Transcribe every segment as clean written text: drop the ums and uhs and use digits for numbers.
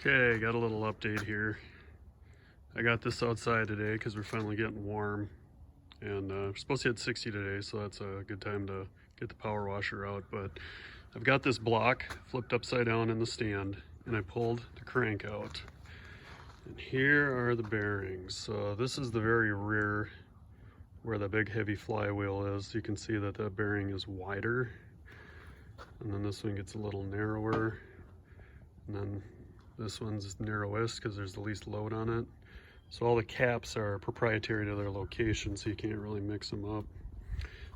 Okay, got a little update here. I got this outside today because we're finally getting warm, and we're supposed to hit 60 today, so that's a good time to get the power washer out. But I've got this block flipped upside down in the stand, and I pulled the crank out. And here are the bearings. So this is the very rear where the big heavy flywheel is. You can see that that bearing is wider, and then this one gets a little narrower, and then this one's narrowest because there's the least load on it. So all the caps are proprietary to their location, so you can't really mix them up.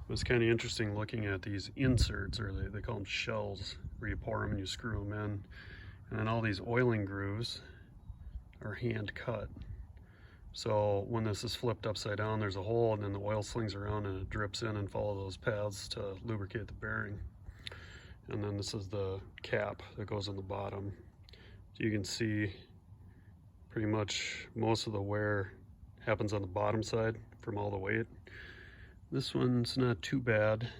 But it's kind of interesting looking at these inserts, or they call them shells, where you pour them and you screw them in. And then all these oiling grooves are hand cut. So when this is flipped upside down, there's a hole, and then the oil slings around and it drips in and follow those paths to lubricate the bearing. And then this is the cap that goes on the bottom. You can see pretty much most of the wear happens on the bottom side from all the weight. This one's not too bad.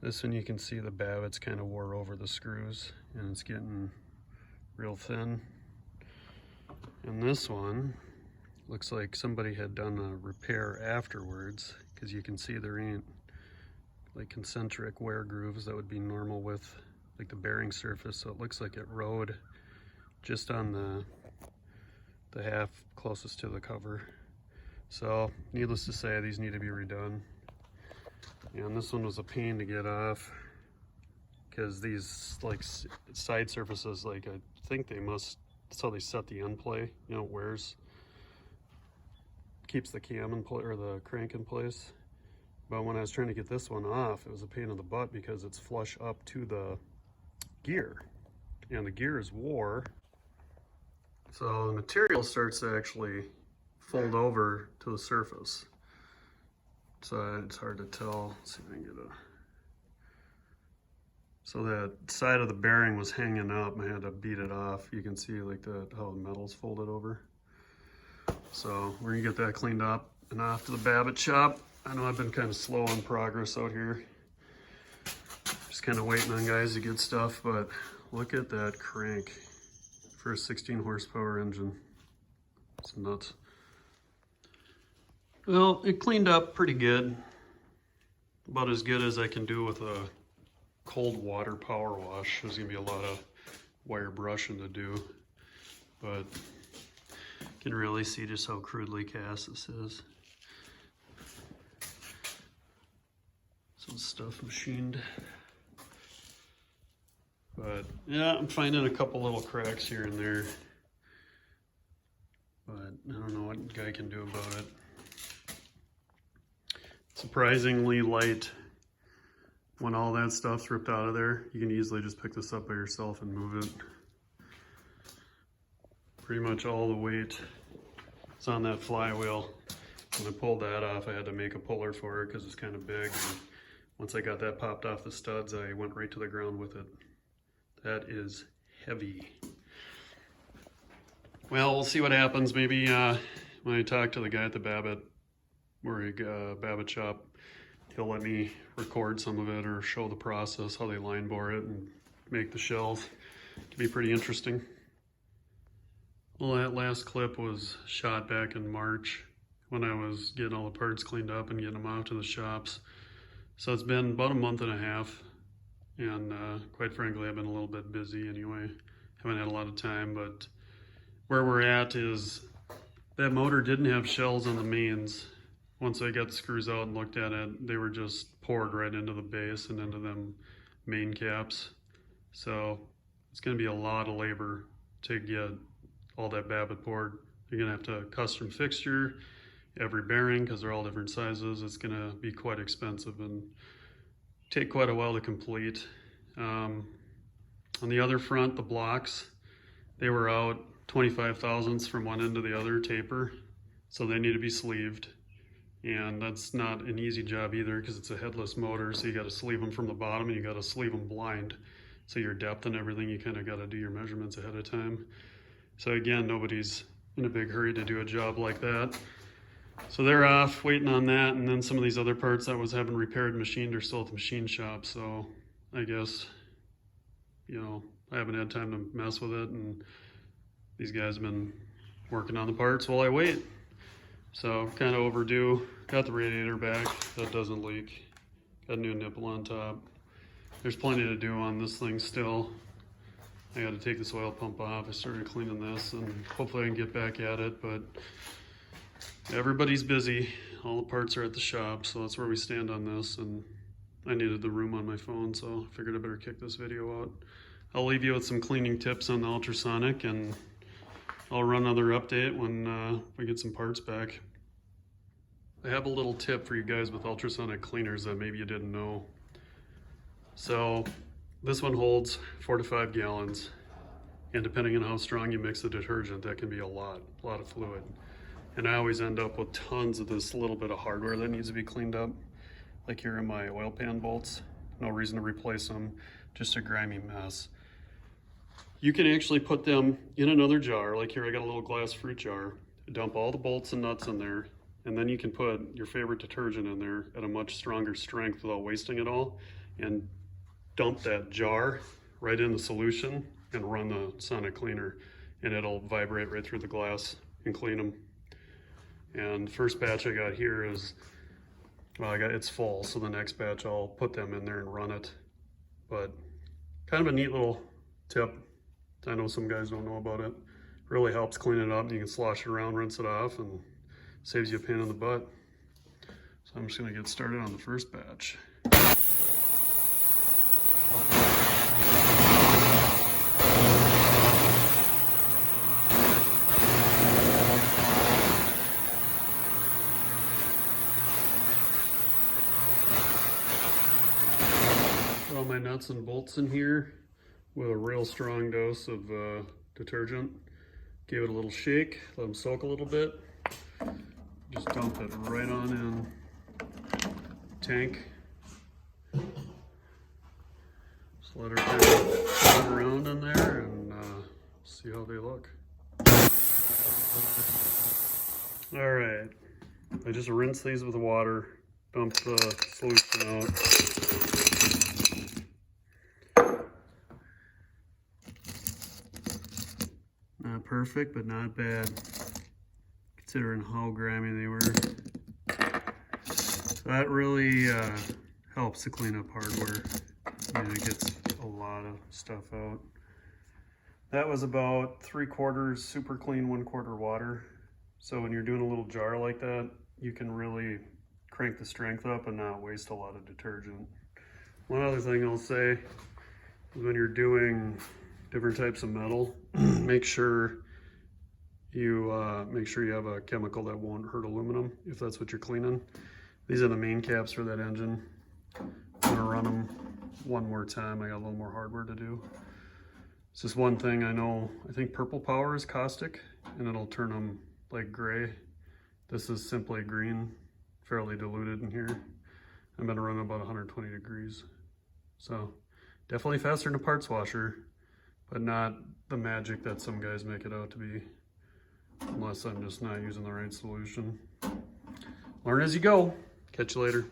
This one you can see the babbitt's kind of wore over the screws and it's getting real thin. And this one looks like somebody had done a repair afterwards, because you can see there ain't like concentric wear grooves that would be normal with like the bearing surface, so it looks like it rode just on the half closest to the cover. So needless to say, these need to be redone. And this one was a pain to get off because these like side surfaces, like I think they must, that's how they set the end play, you know, it wears, keeps the cam in place or the crank in place. But when I was trying to get this one off, it was a pain in the butt because it's flush up to the gear, and the gear is wore. So the material starts to actually fold over to the surface. So it's hard to tell. Let's see if I can get a... So that side of the bearing was hanging up. I had to beat it off. You can see like how the metal's folded over. So we're gonna get that cleaned up and off to the Babbitt shop. I know I've been kind of slow on progress out here. Just kind of waiting on guys to get stuff, but look at that crank for a 16 horsepower engine. It's nuts. Well, it cleaned up pretty good. About as good as I can do with a cold water power wash. There's gonna be a lot of wire brushing to do, but you can really see just how crudely cast this is. Some stuff machined. But yeah, I'm finding a couple little cracks here and there, but I don't know what a guy can do about it. Surprisingly light. When all that stuff's ripped out of there, you can easily just pick this up by yourself and move it. Pretty much all the weight is on that flywheel. When I pulled that off, I had to make a puller for it because it's kind of big. And once I got that popped off the studs, I went right to the ground with it. That is heavy. Well, we'll see what happens. Maybe when I talk to the guy at the Babbitt shop, he'll let me record some of it or show the process, how they line bore it and make the shells. It could be pretty interesting. Well, that last clip was shot back in March when I was getting all the parts cleaned up and getting them out to the shops. So it's been about a month and a half. And quite frankly, I've been a little bit busy anyway. Haven't had a lot of time, but where we're at is that motor didn't have shells on the mains. Once I got the screws out and looked at it, they were just poured right into the base and into them main caps. So it's gonna be a lot of labor to get all that Babbitt poured. You're gonna have to custom fixture every bearing because they're all different sizes. It's gonna be quite expensive and take quite a while to complete. On the other front, the blocks, they were out 25 thousandths from one end to the other taper, so they need to be sleeved. And that's not an easy job either because it's a headless motor, so you got to sleeve them from the bottom and you got to sleeve them blind. So your depth and everything, you kind of got to do your measurements ahead of time. So again, nobody's in a big hurry to do a job like that. So they're off waiting on that, and then some of these other parts that was having repaired and machined are still at the machine shop. So I guess, you know, I haven't had time to mess with it, and These guys have been working on the parts while I wait. So kind of overdue. Got the radiator back, that doesn't leak. Got a new nipple on top. There's plenty to do on this thing still. I got to take this oil pump off. I started cleaning this and hopefully I can get back at it, but everybody's busy. All the parts are at the shop, so that's where we stand on this. And I needed the room on my phone, so I figured I better kick this video out. I'll leave you with some cleaning tips on the ultrasonic, and I'll run another update when we get some parts back. I have a little tip for you guys with ultrasonic cleaners that maybe you didn't know. So this one holds 4 to 5 gallons, and depending on how strong you mix the detergent, that can be a lot of fluid. And I always end up with tons of this little bit of hardware that needs to be cleaned up. Like here in my oil pan bolts, no reason to replace them, just a grimy mess. You can actually put them in another jar, like here I got a little glass fruit jar, dump all the bolts and nuts in there, and then you can put your favorite detergent in there at a much stronger strength without wasting it all, and dump that jar right in the solution and run the sonic cleaner, and it'll vibrate right through the glass and clean them. And the first batch I got here is, well, it's full, so the next batch I'll put them in there and run it. But kind of a neat little tip. I know some guys don't know about it. Really helps clean it up, and you can slosh it around, rinse it off, and saves you a pain in the butt. So I'm just gonna get started on the first batch. All my nuts and bolts in here with a real strong dose of detergent. Give it a little shake, let them soak a little bit. Just dump it right on in tank. Just let her kind of float around in there and see how they look. All right, I just rinse these with water, dump the solution out. Not perfect, but not bad, considering how grimy they were. So that really helps to clean up hardware. It gets a lot of stuff out. That was about 3/4 super clean, 1/4 water. So when you're doing a little jar like that, you can really crank the strength up and not waste a lot of detergent. One other thing I'll say is when you're doing different types of metal, make sure you have a chemical that won't hurt aluminum if that's what you're cleaning. These are the main caps for that engine. I'm gonna run them one more time. I got a little more hardware to do. It's just one thing I know. I think purple power is caustic, and it'll turn them like gray. This is simply green, fairly diluted in here. I'm gonna run about 120 degrees. So definitely faster than a parts washer, but not the magic that some guys make it out to be, unless I'm just not using the right solution. Learn as you go. Catch you later.